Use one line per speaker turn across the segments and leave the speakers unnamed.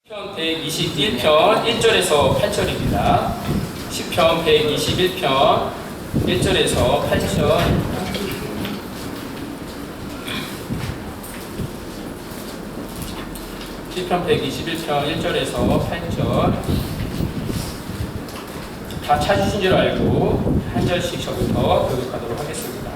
시편 121편 1절에서 8절입니다. 시편 121편 1절에서 8절. 시편 121편 1절에서 8절. 다 찾으신 줄 알고 한 절씩 저부터 교독하도록 하겠습니다.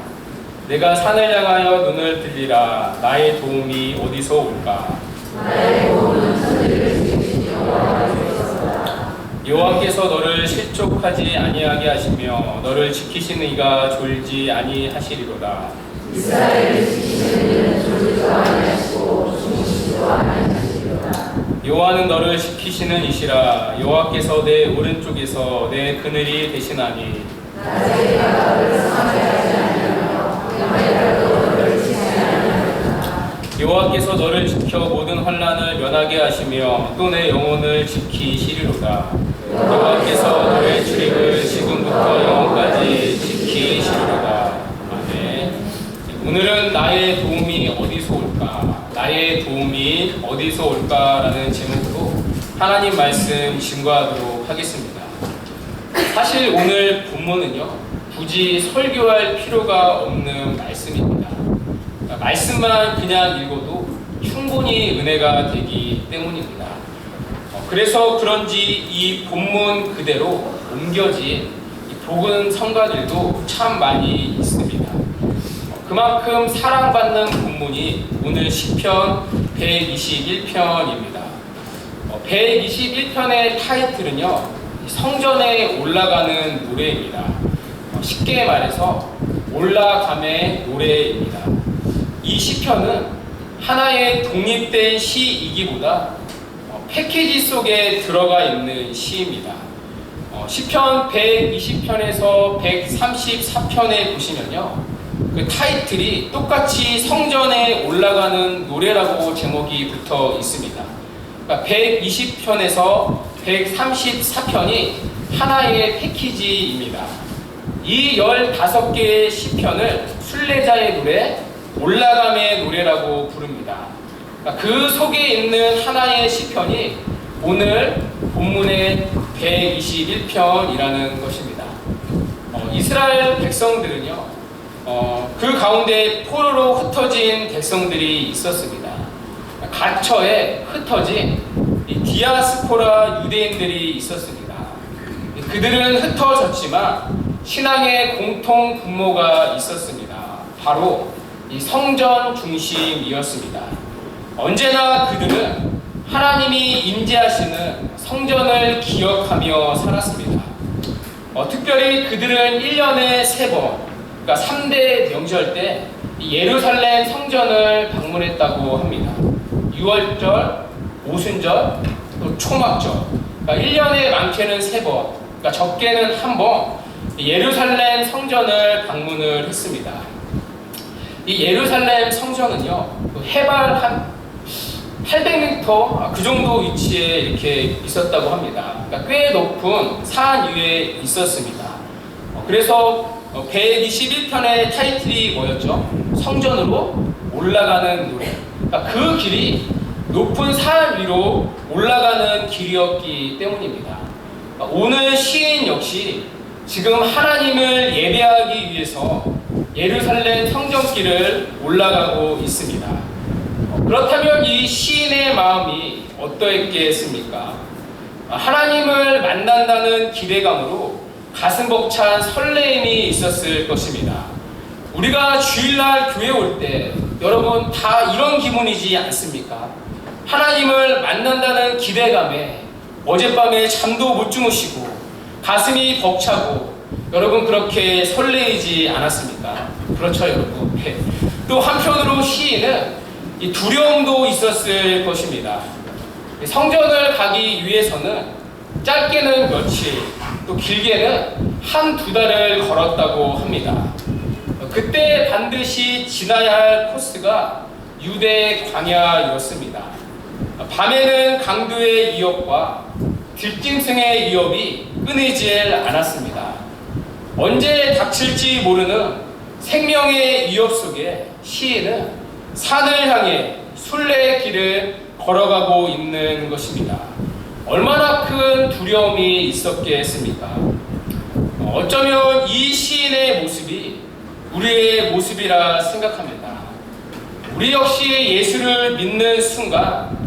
내가 산을 향하여 눈을 들리라. 나의 도움이 어디서 올까?
나의 도움은 하늘을 지으신 여호와께서다.
여호와께서 너를 실족하지 아니하게 하시며 너를 지키시는 이가 졸지 아니하시리로다.
이스라엘을 지키시는 이는 졸지도 아니하시고 주무시지도 아니하시리로다.
여호와는 너를 지키시는 이시라. 여호와께서 내 오른쪽에서 내 그늘이 되시나니
낮에 나를 상하게 아니하며 밤에라도 너를 지키지 아니하리로다.
여호와께서 너를 지켜 모든 환난을 면하게 하시며 또 내 영혼을 지키시리로다. 여호와께서 너의 출입을 지금부터 영원까지 지키시리로다. 아멘. 오늘은 나의 도움이 어디서 올까? 나의 도움이 어디서 올까라는 제목으로 하나님 말씀 증거하도록 하겠습니다. 사실 오늘 본문은요, 굳이 설교할 필요가 없는 말씀입니다. 말씀만 그냥 읽어도 충분히 은혜가 되기 때문입니다. 그래서 그런지 이 본문 그대로 옮겨진 이 복음 성가들도 참 많이 있습니다. 그만큼 사랑받는 본문이 오늘 시편 121편입니다. 121편의 타이틀은요, 성전에 올라가는 노래입니다. 쉽게 말해서 올라감의 노래입니다. 이 시편은 하나의 독립된 시이기보다 패키지 속에 들어가 있는 시입니다. 시편 120편에서 134편에 보시면요, 그 타이틀이 똑같이 성전에 올라가는 노래라고 제목이 붙어 있습니다. 그러니까 120편에서 134편이 하나의 패키지입니다. 이 15개의 시편을 순례자의 노래, 올라감의 노래라고 부릅니다. 그 속에 있는 하나의 시편이 오늘 본문의 121편이라는 것입니다. 이스라엘 백성들은요, 그 가운데 포로로 흩어진 백성들이 있었습니다. 갇혀에 흩어진 디아스포라 유대인들이 있었습니다. 그들은 흩어졌지만 신앙의 공통 분모가 있었습니다. 바로 이 성전 중심이었습니다. 언제나 그들은 하나님이 임재하시는 성전을 기억하며 살았습니다. 특별히 그들은 1년에 3번, 그러니까 3대 명절 때 예루살렘 성전을 방문했다고 합니다. 6월절, 오순절, 또 초막절. 그러니까 1년에 많게는 3번, 그러니까 적게는 1번 예루살렘 성전을 방문을 했습니다. 이 예루살렘 성전은요, 해발 한 800m 그 정도 위치에 이렇게 있었다고 합니다. 그러니까 꽤 높은 산 위에 있었습니다. 그래서 121편의 타이틀이 뭐였죠? 성전으로 올라가는 노래. 그러니까 그 길이 높은 산 위로 올라가는 길이었기 때문입니다. 오늘 시인 역시 지금 하나님을 예배하기 위해서 예루살렘 성전길을 올라가고 있습니다. 그렇다면 이 시인의 마음이 어떠했겠습니까? 하나님을 만난다는 기대감으로 가슴 벅찬 설레임이 있었을 것입니다. 우리가 주일날 교회 올 때 여러분 다 이런 기분이지 않습니까? 하나님을 만난다는 기대감에 어젯밤에 잠도 못 주무시고 가슴이 벅차고 여러분 그렇게 설레이지 않았습니까? 그렇죠, 여러분. 네. 또 한편으로 시인은 이 두려움도 있었을 것입니다. 성전을 가기 위해서는 짧게는 며칠, 또 길게는 1-2달을 걸었다고 합니다. 그때 반드시 지나야 할 코스가 유대 광야였습니다. 밤에는 강도의 위협과 들짐승의 위협이 끊이질 않았습니다. 언제 닥칠지 모르는 생명의 위협 속에 시인은 산을 향해 순례의 길을 걸어가고 있는 것입니다. 얼마나 큰 두려움이 있었겠습니까? 어쩌면 이 시인의 모습이 우리의 모습이라 생각합니다. 우리 역시 예수를 믿는 순간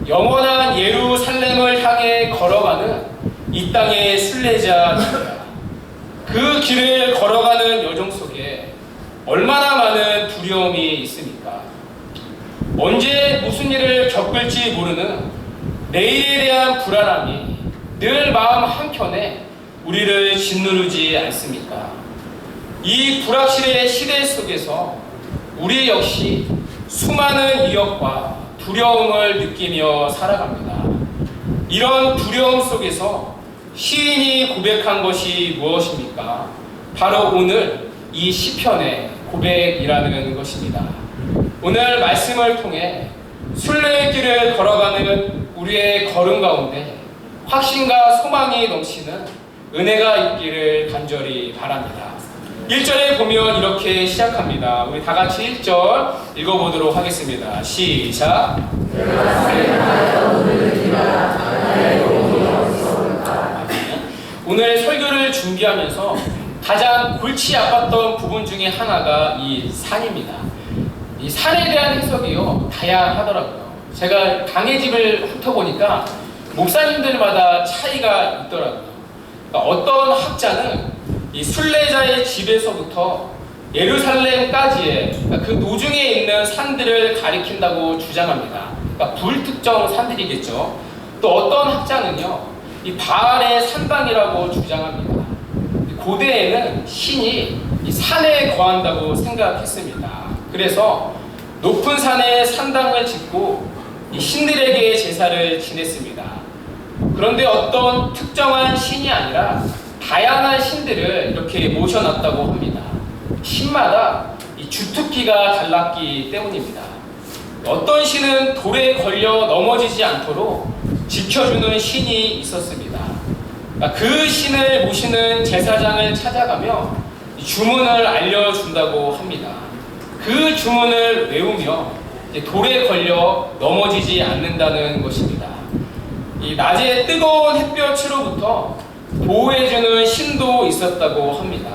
영원한 예루살렘을 향해 걸어가는 이 땅의 순례자입니다. 그 길을 걸어가는 여정 속에 얼마나 많은 두려움이 있습니까? 언제 무슨 일을 겪을지 모르는 내일에 대한 불안함이 늘 마음 한켠에 우리를 짓누르지 않습니까? 이 불확실의 시대 속에서 우리 역시 수많은 위협과 두려움을 느끼며 살아갑니다. 이런 두려움 속에서 시인이 고백한 것이 무엇입니까? 바로 오늘 이 시편의 고백이라는 것입니다. 오늘 말씀을 통해 순례의 길을 걸어가는 우리의 걸음 가운데 확신과 소망이 넘치는 은혜가 있기를 간절히 바랍니다. 1절에 보면 이렇게 시작합니다. 우리 다 같이 1절 읽어보도록 하겠습니다. 시작. 오늘 설교를 준비하면서 가장 골치 아팠던 부분 중에 하나가 이 산입니다. 이 산에 대한 해석이요 다양하더라고요. 제가 강의 집을 훑어보니까 목사님들마다 차이가 있더라고요. 그러니까 어떤 학자는 이 순례자의 집에서부터 예루살렘까지의 그러니까 그 노중에 있는 산들을 가리킨다고 주장합니다. 그러니까 불특정 산들이겠죠. 또 어떤 학자는요 이 바알의 산당이라고 주장합니다. 고대에는 신이 이 산에 거한다고 생각했습니다. 그래서 높은 산에 산당을 짓고 이 신들에게 제사를 지냈습니다. 그런데 어떤 특정한 신이 아니라 다양한 신들을 이렇게 모셔놨다고 합니다. 신마다 이 주특기가 달랐기 때문입니다. 어떤 신은 돌에 걸려 넘어지지 않도록 지켜주는 신이 있었습니다. 그 신을 모시는 제사장을 찾아가며 주문을 알려준다고 합니다. 그 주문을 외우며 돌에 걸려 넘어지지 않는다는 것입니다. 이 낮에 뜨거운 햇볕으로부터 보호해주는 신도 있었다고 합니다.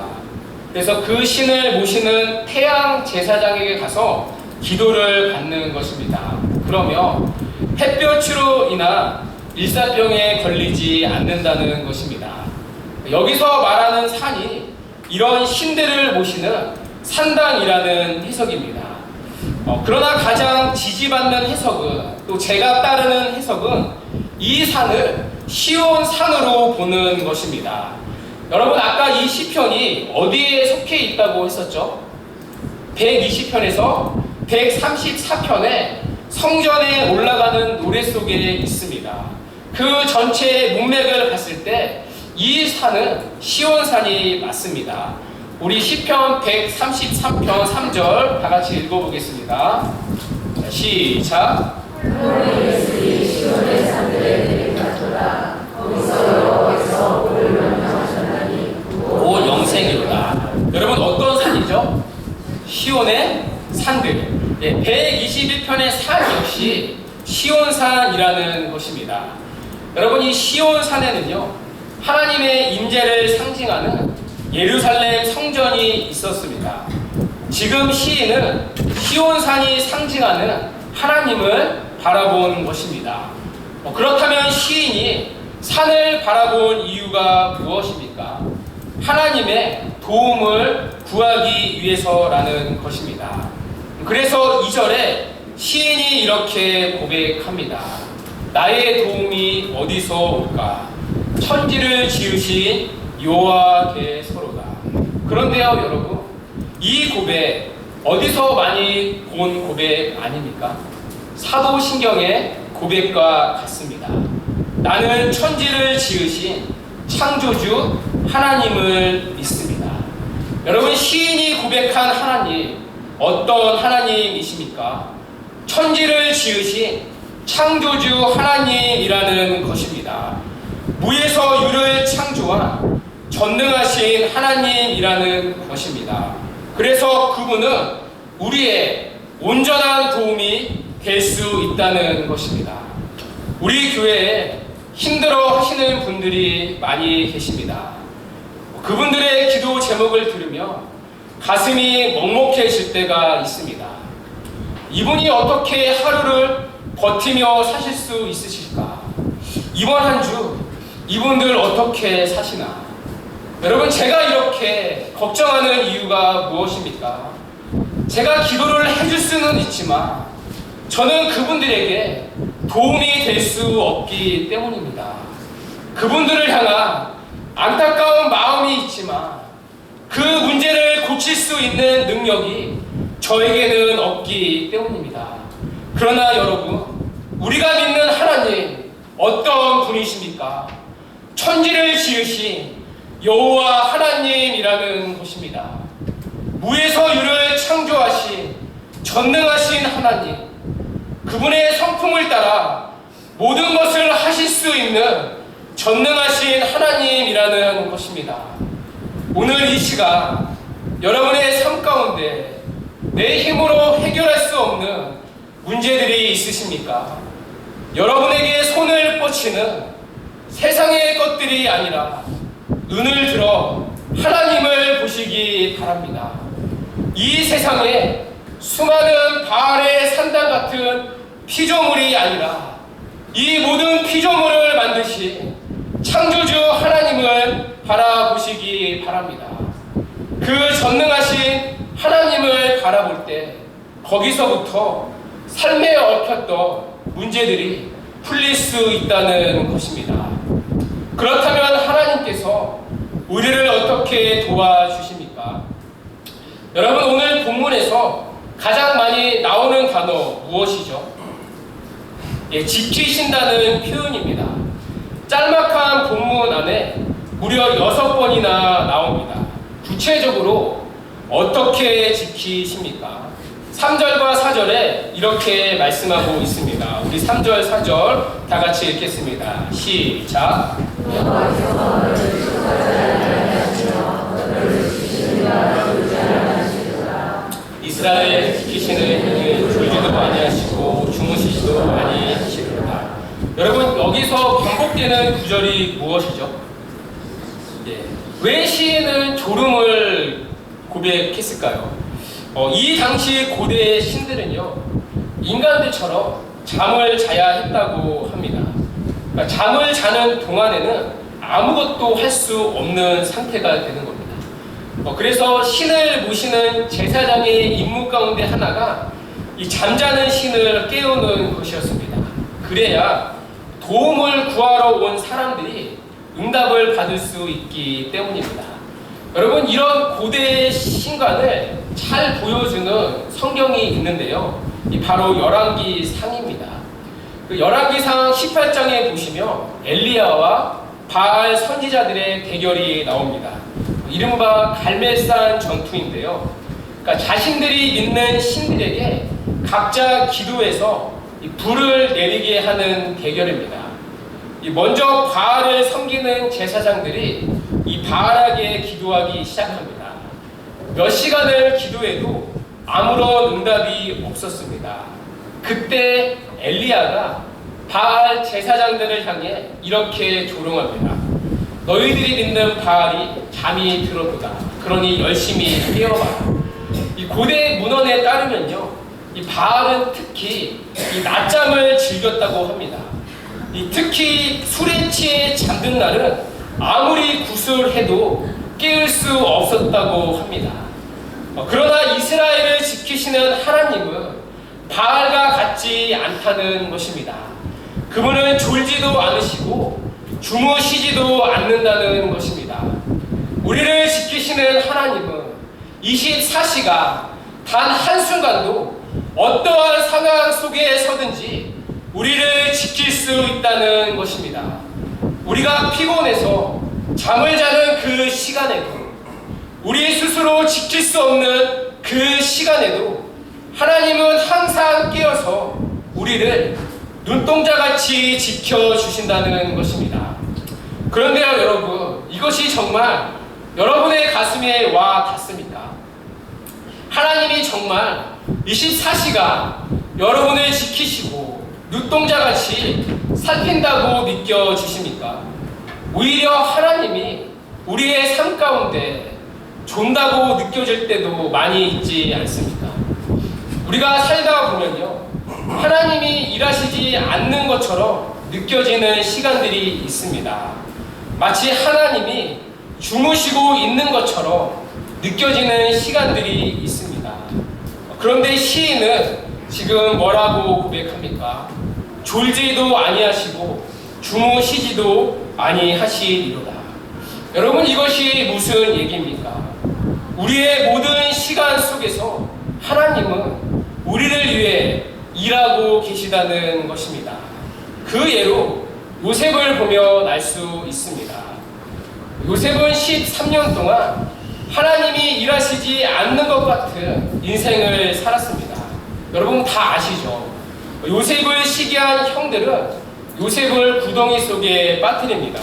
그래서 그 신을 모시는 태양 제사장에게 가서 기도를 받는 것입니다. 그러며 햇볕으로 인한 일사병에 걸리지 않는다는 것입니다. 여기서 말하는 산이 이런 신들을 모시는 산당이라는 해석입니다. 그러나 가장 지지받는 해석은 또 제가 따르는 해석은 이 산을 시온 산으로 보는 것입니다. 여러분 아까 이 시편이 어디에 속해 있다고 했었죠? 120편에서 134편에 성전에 올라가는 노래 속에 있습니다. 그 전체의 문맥을 봤을 때 이 산은 시온산이 맞습니다. 우리 시편 133편 3절 다 같이 읽어보겠습니다. 자, 시작. 시온의 산들에 내려가더라. 거기서 여호와께서 우리를 명령하셨나니 곧 영생이로다. 여러분 어떤 산이죠? 시온의 산들. 121편의 산 역시 시온산이라는 것입니다. 여러분 이 시온산에는요 하나님의 임재를 상징하는 예루살렘 성전이 있었습니다. 지금 시인은 시온산이 상징하는 하나님을 바라본 것입니다. 그렇다면 시인이 산을 바라본 이유가 무엇입니까? 하나님의 도움을 구하기 위해서라는 것입니다. 그래서 2절에 시인이 이렇게 고백합니다. 나의 도움이 어디서 올까? 천지를 지으신 여호와께서로다. 그런데요 여러분 이 고백 어디서 많이 본 고백 아닙니까? 사도신경의 고백과 같습니다. 나는 천지를 지으신 창조주 하나님을 믿습니다. 여러분 시인이 고백한 하나님 어떤 하나님이십니까? 천지를 지으신 창조주 하나님이라는 것입니다. 무에서 유를 창조한 전능하신 하나님이라는 것입니다. 그래서 그분은 우리의 온전한 도움이 될 수 있다는 것입니다. 우리 교회에 힘들어 하시는 분들이 많이 계십니다. 그분들의 기도 제목을 들으며 가슴이 먹먹해질 때가 있습니다. 이분이 어떻게 하루를 버티며 사실 수 있으실까? 이번 한 주 이분들 어떻게 사시나? 여러분, 제가 이렇게 걱정하는 이유가 무엇입니까? 제가 기도를 해줄 수는 있지만 저는 그분들에게 도움이 될 수 없기 때문입니다. 그분들을 향한 안타까운 마음이 있지만 그 문제를 고칠 수 있는 능력이 저에게는 없기 때문입니다. 그러나 여러분, 우리가 믿는 하나님 어떤 분이십니까? 천지를 지으신 여호와 하나님이라는 것입니다. 무에서 유를 창조하신 전능하신 하나님, 그분의 성품을 따라 모든 것을 하실 수 있는 전능하신 하나님이라는 것입니다. 오늘 이 시간 여러분의 삶 가운데 내 힘으로 해결할 수 없는 문제들이 있으십니까? 여러분에게 손을 뻗치는 세상의 것들이 아니라 눈을 들어 하나님을 보시기 바랍니다. 이 세상에 수많은 바알의 산당 같은 피조물이 아니라 이 모든 피조물을 만드신 창조주 하나님을 바라보시기 바랍니다. 그 전능하신 하나님을 바라볼 때 거기서부터 삶에 얽혔던 문제들이 풀릴 수 있다는 것입니다. 그렇다면 하나님께서 우리를 어떻게 도와주십니까? 여러분, 오늘 본문에서 가장 많이 나오는 단어 무엇이죠? 지키신다는 표현입니다. 짤막한 본문 안에 무려 6번이나 나옵니다. 구체적으로 어떻게 지키십니까? 3절과 4절에 이렇게 말씀하고 있습니다. 우리 3절, 4절 다 같이 읽겠습니다. 시작. 이스라엘 지키시는 이는 졸지도 아니하시고 주무시지도 아니하시리로다. 여러분, 여기서 반복되는 구절이 무엇이죠? 왜 시인은 졸음을 고백했을까요? 이 당시 고대의 신들은요, 인간들처럼 잠을 자야 했다고 합니다. 그러니까 잠을 자는 동안에는 아무것도 할 수 없는 상태가 되는 겁니다. 그래서 신을 모시는 제사장의 임무 가운데 하나가 이 잠자는 신을 깨우는 것이었습니다. 그래야 도움을 구하러 온 사람들이 응답을 받을 수 있기 때문입니다. 여러분, 이런 고대의 신관을 잘 보여주는 성경이 있는데요. 바로 열왕기상입니다. 그 열왕기상 18장에 보시면 엘리야와 바알 선지자들의 대결이 나옵니다. 이른바 갈멜산 전투인데요. 그러니까 자신들이 믿는 신들에게 각자 기도해서 불을 내리게 하는 대결입니다. 먼저 바알을 섬기는 제사장들이 이 바알에게 기도하기 시작합니다. 몇 시간을 기도해도 아무런 응답이 없었습니다. 그때 엘리야가 바알 제사장들을 향해 이렇게 조롱합니다. 너희들이 믿는 바알이 잠이 들었도다. 그러니 열심히 깨어봐라. 이 고대 문헌에 따르면요, 이 바알은 특히 이 낮잠을 즐겼다고 합니다. 특히 술에 취해 잠든 날은 아무리 구슬해도 깨울 수 없었다고 합니다. 그러나 이스라엘을 지키시는 하나님은 바알과 같지 않다는 것입니다. 그분은 졸지도 않으시고 주무시지도 않는다는 것입니다. 우리를 지키시는 하나님은 24시간 단 한순간도 어떠한 상황 속에 서든지 우리를 지킬 수 있다는 것입니다. 우리가 피곤해서 잠을 자는 그 시간에도, 우리 스스로 지킬 수 없는 그 시간에도 하나님은 항상 깨어서 우리를 눈동자같이 지켜주신다는 것입니다. 그런데요, 여러분, 이것이 정말 여러분의 가슴에 와 닿습니까? 하나님이 정말 24시간 여러분을 지키시고 눈동자같이 살핀다고 느껴지십니까? 오히려 하나님이 우리의 삶 가운데 존다고 느껴질 때도 많이 있지 않습니까? 우리가 살다 보면요, 하나님이 일하시지 않는 것처럼 느껴지는 시간들이 있습니다. 마치 하나님이 주무시고 있는 것처럼 느껴지는 시간들이 있습니다. 그런데 시인은 지금 뭐라고 고백합니까? 졸지도 아니하시고 주무시지도 아니하시리로다. 여러분, 이것이 무슨 얘기입니까? 우리의 모든 시간 속에서 하나님은 우리를 위해 일하고 계시다는 것입니다. 그 예로 요셉을 보면 알 수 있습니다. 요셉은 13년 동안 하나님이 일하시지 않는 것 같은 인생을 살았습니다. 여러분 다 아시죠? 요셉을 시기한 형들은 요셉을 구덩이 속에 빠뜨립니다.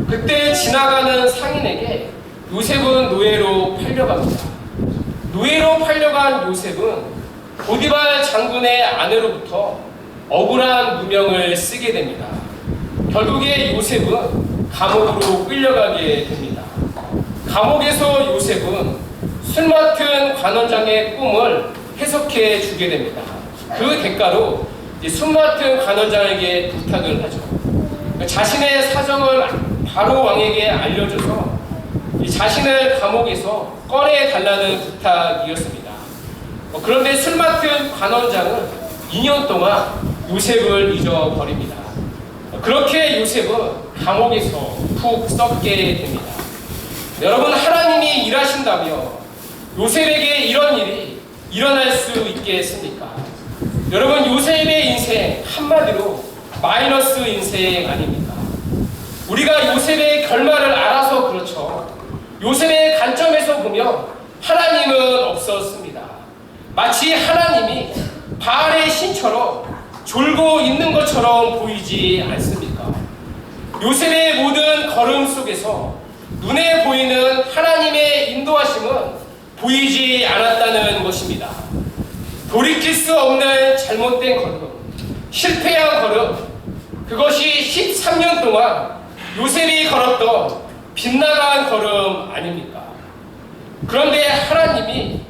그때 지나가는 상인에게 요셉은 노예로 팔려갑니다. 노예로 팔려간 요셉은 보디발 장군의 아내로부터 억울한 누명을 쓰게 됩니다. 결국에 요셉은 감옥으로 끌려가게 됩니다. 감옥에서 요셉은 술 맡은 관원장의 꿈을 해석해 주게 됩니다. 그 대가로 술 맡은 관원장에게 부탁을 하죠. 자신의 사정을 바로 왕에게 알려줘서 자신을 감옥에서 꺼내달라는 부탁이었습니다. 그런데 술 맡은 관원장은 2년 동안 요셉을 잊어버립니다. 그렇게 요셉은 감옥에서 푹 썩게 됩니다. 여러분, 하나님이 일하신다며 요셉에게 이런 일이 일어날 수 있겠습니까? 여러분, 요셉의 인생 한마디로 마이너스 인생 아닙니까? 우리가 요셉의 결말을 알아서 그렇죠. 요셉의 관점에서 보면 하나님은 없었습니다. 마치 하나님이 바알의 신처럼 졸고 있는 것처럼 보이지 않습니까? 요셉의 모든 걸음 속에서 눈에 보이는 하나님의 인도하심은 보이지 않았다는 것입니다. 돌이킬 수 없는 잘못된 걸음, 실패한 걸음, 그것이 13년 동안 요셉이 걸었던 빗나간 걸음 아닙니까? 그런데 하나님이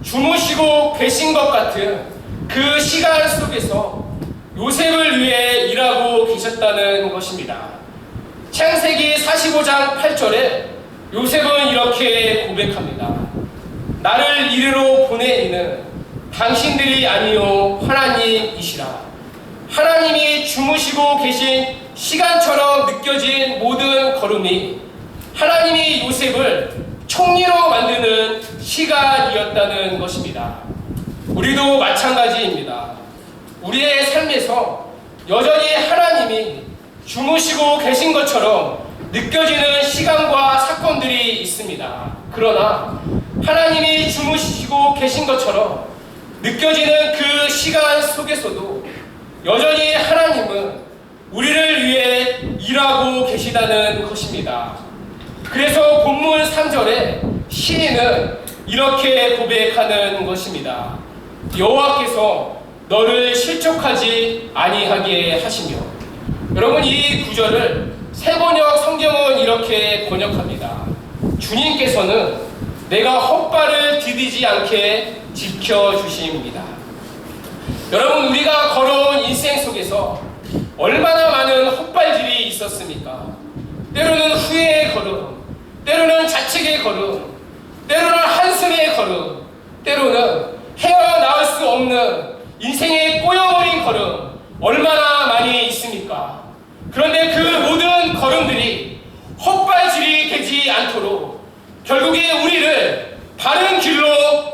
주무시고 계신 것 같은 그 시간 속에서 요셉을 위해 일하고 계셨다는 것입니다. 창세기 45장 8절에 요셉은 이렇게 고백합니다. 나를 이리로 보낸 이는 당신들이 아니요 하나님이시라. 하나님이 주무시고 계신 시간처럼 느껴진 모든 걸음이 하나님이 요셉을 총리로 만드는 시간이었다는 것입니다. 우리도 마찬가지입니다. 우리의 삶에서 여전히 하나님이 주무시고 계신 것처럼 느껴지는 시간과 사건들이 있습니다. 그러나 하나님이 주무시고 계신 것처럼 느껴지는 그 시간 속에서도 여전히 하나님은 우리를 위해 일하고 계시다는 것입니다. 그래서 본문 3절에 시인은 이렇게 고백하는 것입니다. 여호와께서 너를 실족하지 아니하게 하시며. 여러분, 이 구절을 새번역 성경은 이렇게 번역합니다. 주님께서는 내가 헛발을 디디지 않게 지켜주십니다. 여러분, 우리가 걸어온 인생 속에서 얼마나 많은 헛발질이 있었습니까? 때로는 후회의 걸음, 때로는 자책의 걸음, 때로는 한숨의 걸음, 때로는 헤어나올 수 없는 인생의 꼬여버린 걸음, 얼마나 많이 있습니까? 그런데 그 모든 걸음들이 헛발질이 되지 않도록 결국에 우리를 바른 길로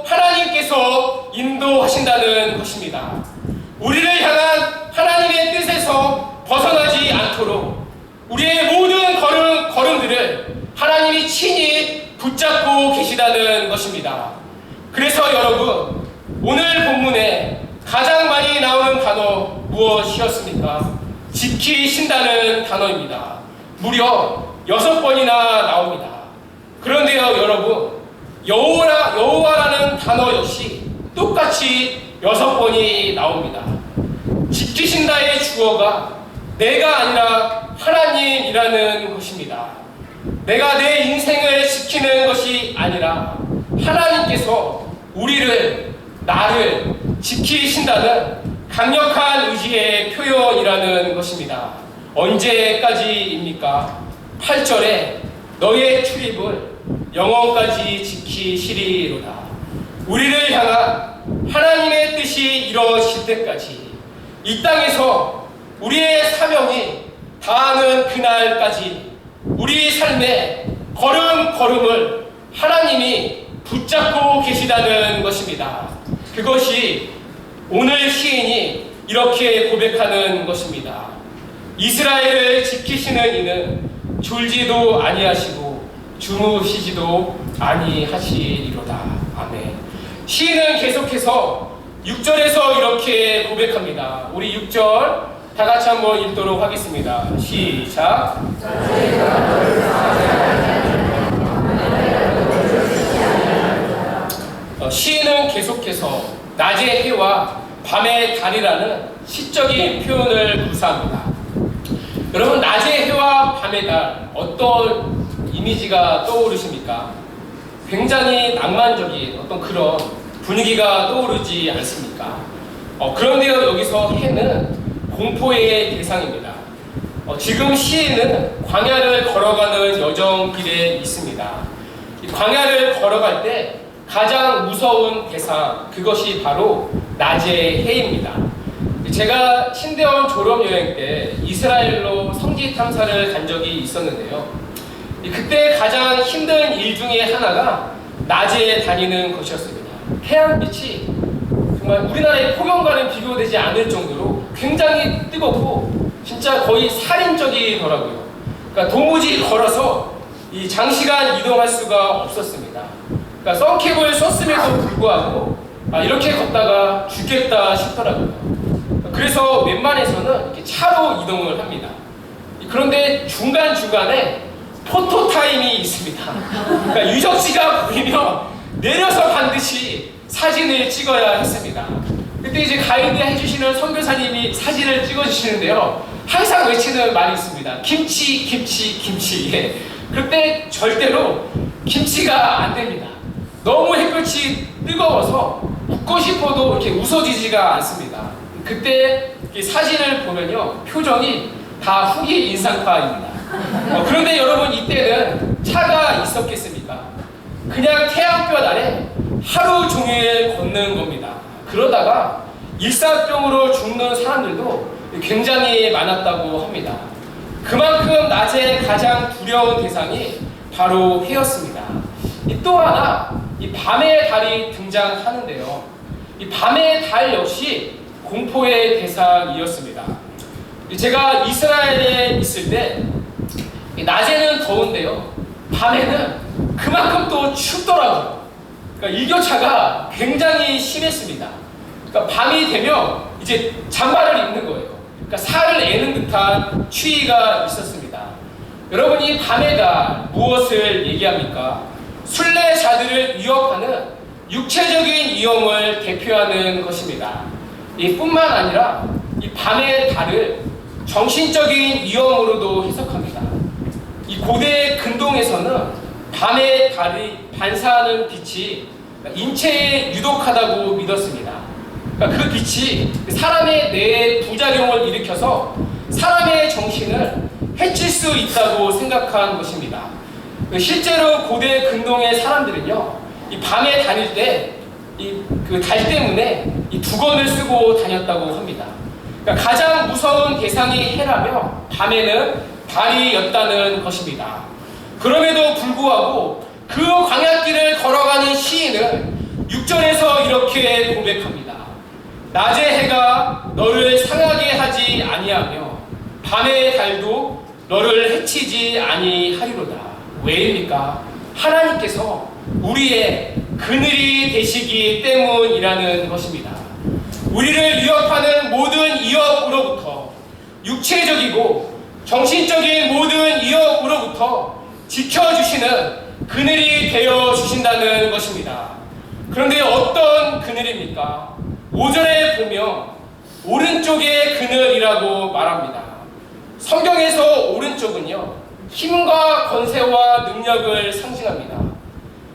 하나님께서 인도하신다는 것입니다. 우리를 향한 하나님의 뜻에서 벗어나지 않도록 우리의 모든 걸음들을 하나님이 친히 붙잡고 계시다는 것입니다. 그래서 여러분, 오늘 본문에 가장 많이 나오는 단어 무엇이었습니까? 지키신다는 단어입니다. 무려 6번이나 나옵니다. 그런데요, 여러분, 여호와라는 단어 역시 똑같이 6번이 나옵니다. 지키신다의 주어가 내가 아니라 하나님이라는 것입니다. 내가 내 인생을 지키는 것이 아니라 하나님께서 나를 지키신다는 강력한 의지의 표현이라는 것입니다. 언제까지입니까? 8절에 너의 출입을 영원까지 지키시리로다. 우리를 향한 하나님의 뜻이 이루어질 때까지 이 땅에서 우리의 사명이 다하는 그날까지 우리 삶의 걸음걸음을 하나님이 붙잡고 계시다는 것입니다. 그것이 오늘 시인이 이렇게 고백하는 것입니다. 이스라엘을 지키시는 이는 졸지도 아니하시고 주무시지도 아니하시리로다. 아멘. 시인은 계속해서 6절에서 이렇게 고백합니다. 우리 6절 다 같이 한번 읽도록 하겠습니다. 시작. 시인은 계속해서 낮의 해와 밤의 달이라는 시적인 표현을 구사합니다. 여러분, 낮의 해와 밤의 달 어떤 이미지가 떠오르십니까? 굉장히 낭만적인 어떤 그런 분위기가 떠오르지 않습니까? 그런데요, 여기서 해는 공포의 대상입니다. 지금 시인은 광야를 걸어가는 여정길에 있습니다. 이 광야를 걸어갈 때 가장 무서운 대상, 그것이 바로 낮의 해입니다. 제가 신대원 졸업여행 때 이스라엘로 성지 탐사를 간 적이 있었는데요. 그때 가장 힘든 일 중에 하나가 낮에 다니는 것이었습니다. 태양빛이 정말 우리나라의 폭염과는 비교되지 않을 정도로 굉장히 뜨겁고 진짜 거의 살인적이더라고요. 그러니까 도무지 걸어서 이 장시간 이동할 수가 없었습니다. 그러니까 선캡을 썼음에도 불구하고 이렇게 걷다가 죽겠다 싶더라고요. 그래서 웬만해서는 이렇게 차로 이동을 합니다. 그런데 중간중간에 포토타임이 있습니다. 그러니까 유적지가 보이면 내려서 반드시 사진을 찍어야 했습니다. 그때 이제 가이드 해주시는 선교사님이 사진을 찍어주시는데요. 항상 외치는 말이 있습니다. 김치, 김치, 김치. 예. 그때 절대로 김치가 안 됩니다. 너무 햇볕이 뜨거워서 웃고 싶어도 이렇게 웃어지지가 않습니다. 그때 사진을 보면요, 표정이 다 후기 인상파입니다. 그런데 여러분, 이때는 차가 있었겠습니까? 그냥 태양볕 아래 하루 종일 걷는 겁니다. 그러다가 일사병으로 죽는 사람들도 굉장히 많았다고 합니다. 그만큼 낮에 가장 두려운 대상이 바로 해였습니다. 또 하나, 이 밤의 달이 등장하는데요. 이 밤의 달 역시 공포의 대상이었습니다. 제가 이스라엘에 있을 때 낮에는 더운데요, 밤에는 그만큼 또 춥더라고요. 그러니까 일교차가 굉장히 심했습니다. 그러니까 밤이 되면 이제 잠바를 입는 거예요. 그러니까 살을 애는 듯한 추위가 있었습니다. 여러분이 밤의 달 무엇을 얘기합니까? 순례자들을 위협하는 육체적인 위험을 대표하는 것입니다. 뿐만 아니라 이 밤의 달을 정신적인 위험으로도 해석합니다. 이 고대 근동에서는 밤의 달이 반사하는 빛이 인체에 유독하다고 믿었습니다. 그러니까 그 빛이 사람의 뇌에 부작용을 일으켜서 사람의 정신을 해칠 수 있다고 생각한 것입니다. 실제로 고대 근동의 사람들은요, 이 밤에 다닐 때 그 달 때문에 이 두건을 쓰고 다녔다고 합니다. 그러니까 가장 무서운 대상이 해라며 밤에는 달이었다는 것입니다. 그럼에도 불구하고 그 광야길을 걸어가는 시인은 6절에서 이렇게 고백합니다. 낮의 해가 너를 상하게 하지 아니하며 밤의 달도 너를 해치지 아니하리로다. 왜입니까? 하나님께서 우리의 그늘이 되시기 때문이라는 것입니다. 우리를 위협하는 모든 위협으로부터, 육체적이고 정신적인 모든 위협으로부터 지켜주시는 그늘이 되어 주신다는 것입니다. 그런데 어떤 그늘입니까? 5절에 보면 오른쪽의 그늘이라고 말합니다. 성경에서 오른쪽은요, 힘과 권세와 능력을 상징합니다.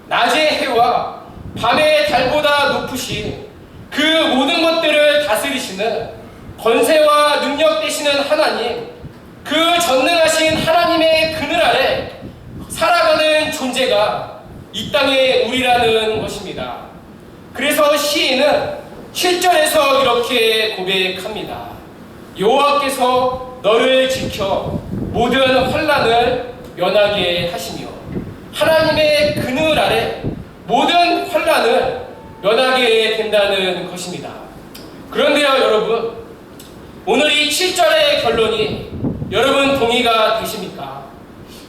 낮의 해와 밤의 달보다 높으신 그 모든 것들을 다스리시는 권세와 능력 되시는 하나님, 그 전능하신 하나님의 그늘 아래 살아가는 존재가 이 땅에 우리라는 것입니다. 그래서 시인은 7절에서 이렇게 고백합니다. 여호와께서 너를 지켜 모든 환난을 면하게 하시며, 하나님의 그늘 아래 모든 환난을 면하게 된다는 것입니다. 그런데요, 여러분, 오늘 이 7절의 결론이 여러분 동의가 되십니까?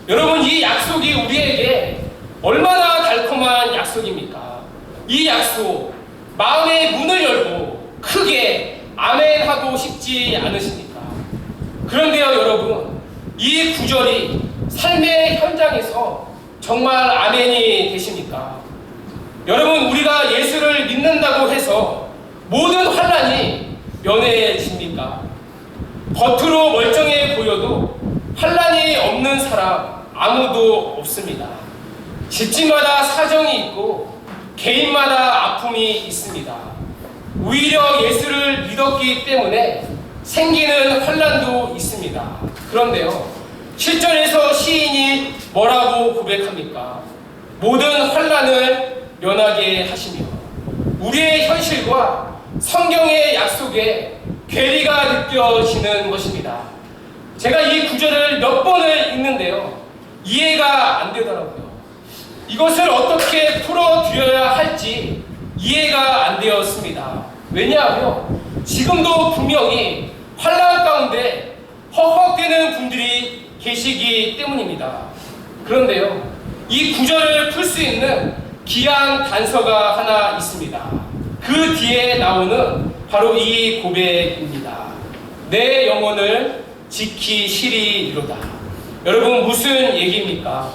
여러분, 이 약속이 우리에게 얼마나 달콤한 약속입니까? 이 약속, 마음의 문을 열고 크게 아멘 하고 싶지 않으십니까? 그런데요, 여러분, 이 구절이 삶의 현장에서 정말 아멘이 되십니까? 여러분, 우리가 예수를 믿는다고 해서 모든 환난이 면해집니까? 겉으로 멀쩡해 보여도 환난이 없는 사람 아무도 없습니다. 집집마다 사정이 있고 개인마다 아픔이 있습니다. 오히려 예수를 믿었기 때문에 생기는 환난도 있습니다. 그런데요, 7절에서 시인이 뭐라고 고백합니까? 모든 환난을 면하게 하시며, 우리의 현실과 성경의 약속에 괴리가 느껴지는 것입니다. 제가 이 구절을 몇 번을 읽는데요, 이해가 안 되더라고요. 이것을 어떻게 풀어드려야 할지 이해가 안 되었습니다. 왜냐하면 지금도 분명히 환난 가운데 허헉대는 분들이 계시기 때문입니다. 그런데요, 이 구절을 풀 수 있는 귀한 단서가 하나 있습니다. 그 뒤에 나오는 바로 이 고백입니다. 내 영혼을 지키시리로다. 여러분, 무슨 얘기입니까?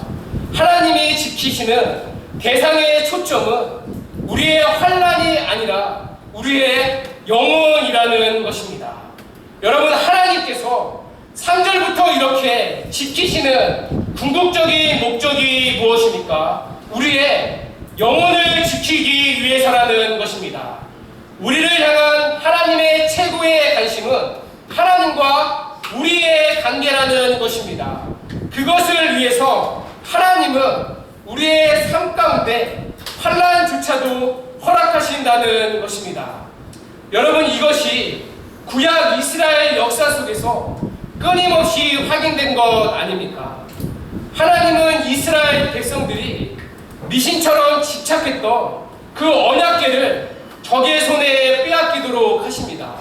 하나님이 지키시는 대상의 초점은 우리의 환난이 아니라 우리의 영혼이라는 것입니다. 여러분, 하나님께서 3절부터 이렇게 지키시는 궁극적인 목적이 무엇입니까? 우리의 영혼을 지키기 위해서라는 것입니다. 우리를 향한 하나님의 최고의 관심은 하나님과 우리의 관계라는 것입니다. 그것을 위해서 하나님은 우리의 삶 가운데 환난조차도 허락하신다는 것입니다. 여러분, 이것이 구약 이스라엘 역사 속에서 끊임없이 확인된 것 아닙니까? 하나님은 이스라엘 백성들이 미신처럼 집착했던 그 언약궤를 적의 손에 빼앗기도록 하십니다.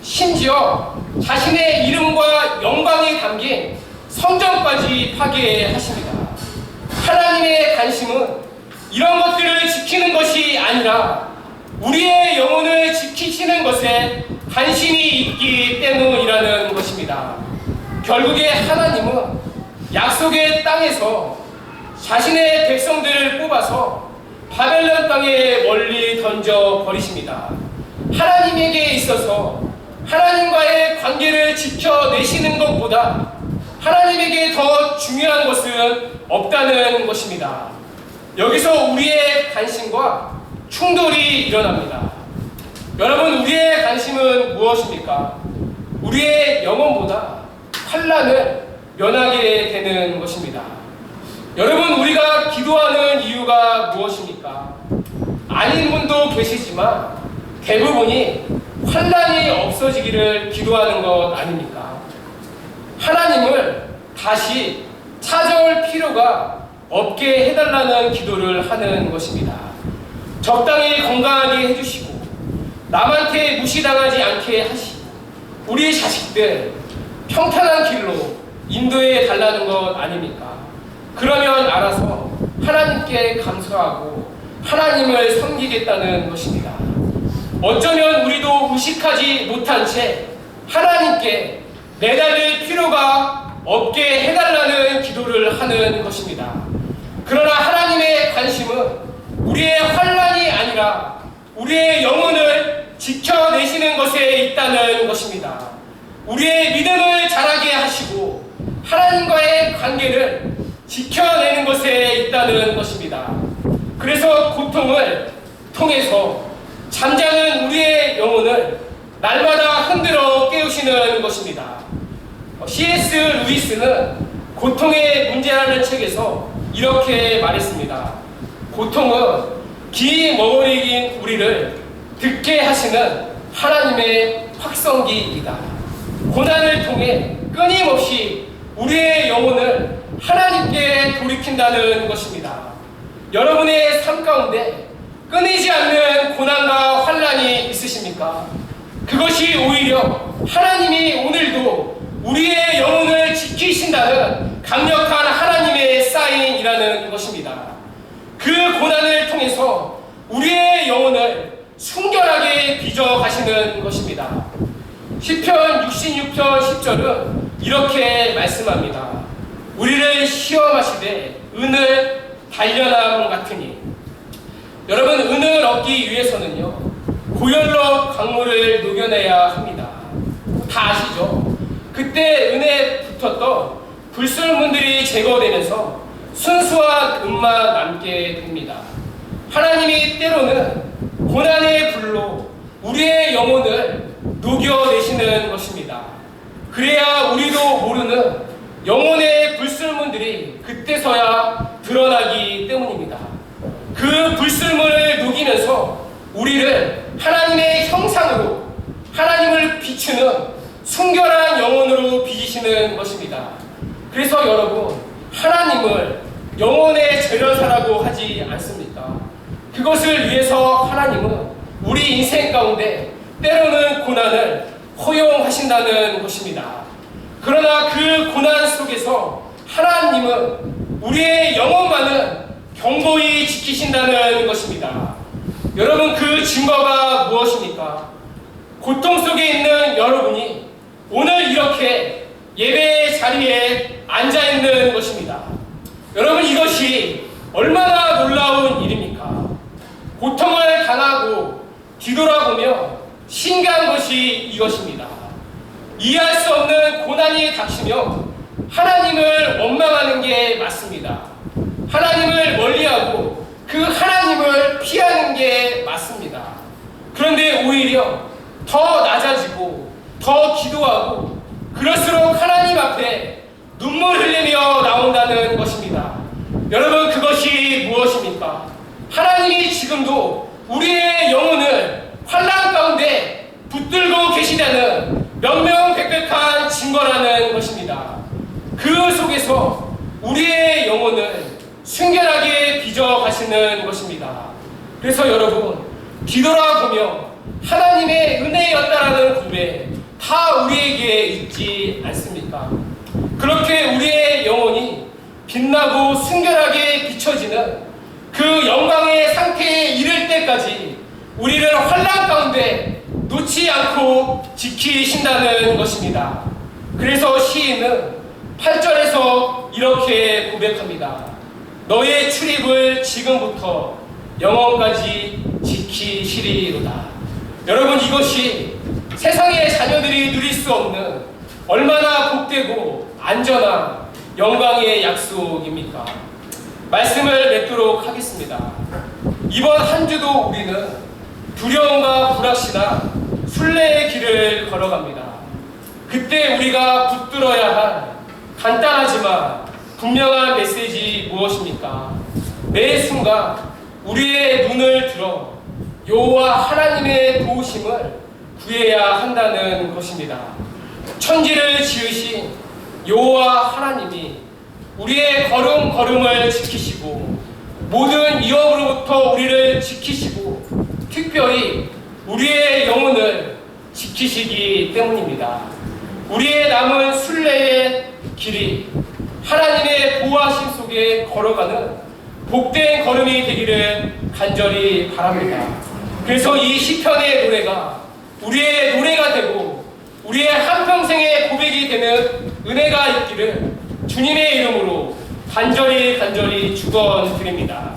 심지어 자신의 이름과 영광이 담긴 성전까지 파괴하십니다. 하나님의 관심은 이런 것들을 지키는 것이 아니라 우리의 영혼을 지키시는 것에 관심이 있기 때문이라는 것입니다. 결국에 하나님은 약속의 땅에서 자신의 백성들을 뽑아서 바벨론 땅에 멀리 던져 버리십니다. 하나님에게 있어서 하나님과의 관계를 지켜내시는 것보다 하나님에게 더 중요한 것은 없다는 것입니다. 여기서 우리의 관심과 충돌이 일어납니다. 여러분, 우리의 관심은 무엇입니까? 우리의 영혼보다 환난을 면하게 되는 것입니다. 여러분, 우리가 기도하는 이유가 무엇입니까? 아닌 분도 계시지만 대부분이 환난이 없어지기를 기도하는 것 아닙니까? 하나님을 다시 찾아올 필요가 없게 해달라는 기도를 하는 것입니다. 적당히 건강하게 해주시고 남한테 무시당하지 않게 하시고 우리 자식들 평탄한 길로 인도해 달라는 것 아닙니까? 그러면 알아서 하나님께 감사하고 하나님을 섬기겠다는 것입니다. 어쩌면 우리도 의식하지 못한 채 하나님께 내달릴 필요가 없게 해달라는 기도를 하는 것입니다. 그러나 하나님의 관심은 우리의 환난이 아니라 우리의 영혼을 지켜내시는 것에 있다는 것입니다. 우리의 믿음을 자라게 하시고 하나님과의 관계를 지켜내는 것에 있다는 것입니다. 그래서 고통을 통해서 잠자는 우리의 영혼을 날마다 흔들어 깨우시는 것입니다. C.S. 루이스는 고통의 문제라는 책에서 이렇게 말했습니다. 고통은 기 머거리인 우리를 듣게 하시는 하나님의 확성기이다. 고난을 통해 끊임없이 우리의 영혼을 하나님께 돌이킨다는 것입니다. 여러분의 삶 가운데 끊이지 않는 고난과 환난이 있으십니까? 그것이 오히려 하나님이 오늘도 우리의 영혼을 지키신다는 강력한 하나님의 사인이라는 것입니다. 그 고난을 통해서 우리의 영혼을 순결하게 빚어가시는 것입니다. 시편 66편 10절은 이렇게 말씀합니다. 우리를 시험하시되 은을 단련함 같으니. 여러분, 은을 얻기 위해서는요, 고열로 강물을 녹여내야 합니다. 다 아시죠? 그때 은에 붙었던 불순물들이 제거되면서 순수한 은만 남게 됩니다. 하나님이 때로는 고난의 불로 우리의 영혼을 녹여내시는 것입니다. 그래야 우리도 모르는 영혼의 불순물들이 그때서야 드러나기 때문입니다. 그 불순물을 녹이면서 우리를 하나님의 형상으로 하나님을 비추는 순결한 영혼으로 빚으시는 것입니다. 그래서 여러분, 하나님을 영혼의 재련사라고 하지 않습니까? 그것을 위해서 하나님은 우리 인생 가운데 때로는 고난을 허용하신다는 것입니다. 그러나 그 고난 속에서 하나님은 우리의 영혼만은 견고히 지키신다는 것입니다. 여러분, 그 증거가 무엇입니까? 고통 속에 있는 여러분이 오늘 이렇게 예배의 자리에 앉아있는 것입니다. 여러분, 이것이 얼마나 놀라운 일입니까? 고통을 당하고 뒤돌아보며 신기한 것이 이것입니다. 이해할 수 없는 고난이 닥치며 하나님을 원망하는 게 맞습니다. 하나님을 멀리하고 그 하나님을 피하는 게 맞습니다. 그런데 오히려 더 낮아지고 더 기도하고 그럴수록 하나님 앞에 눈물 흘리며 나온다는 것입니다. 여러분, 그것이 무엇입니까? 하나님이 지금도 우리의 영혼을 환난 가운데 붙들고 계시다는 명명백백한 증거라는 것입니다. 그 속에서 우리의 영혼을 순결하게 빚어가시는 것입니다. 그래서 여러분, 뒤돌아보며 하나님의 은혜였다라는 고백 다 우리에게 있지 않습니까? 그렇게 우리의 영혼이 빛나고 순결하게 비춰지는 그 영광의 상태에 이를 때까지 우리를 환난 가운데 놓지 않고 지키신다는 것입니다. 그래서 시인은 8절에서 이렇게 고백합니다. 너의 출입을 지금부터 영원까지 지키시리로다. 여러분, 이것이 세상의 자녀들이 누릴 수 없는 얼마나 복되고 안전한 영광의 약속입니까? 말씀을 맺도록 하겠습니다. 이번 한 주도 우리는 두려움과 불확실한 순례의 길을 걸어갑니다. 그때 우리가 붙들어야 할 간단하지만 분명한 메시지 무엇입니까? 매 순간 우리의 눈을 들어 여호와 하나님의 도우심을 구해야 한다는 것입니다. 천지를 지으신 여호와 하나님이 우리의 걸음걸음을 지키시고 모든 위험으로부터 우리를 지키시고 특별히 우리의 영혼을 지키시기 때문입니다. 우리의 남은 순례의 길이 하나님의 보호하심 속에 걸어가는 복된 걸음이 되기를 간절히 바랍니다. 그래서 이 시편의 노래가 우리의 노래가 되고 우리의 한평생의 고백이 되는 은혜가 있기를 주님의 이름으로 간절히 축원드립니다.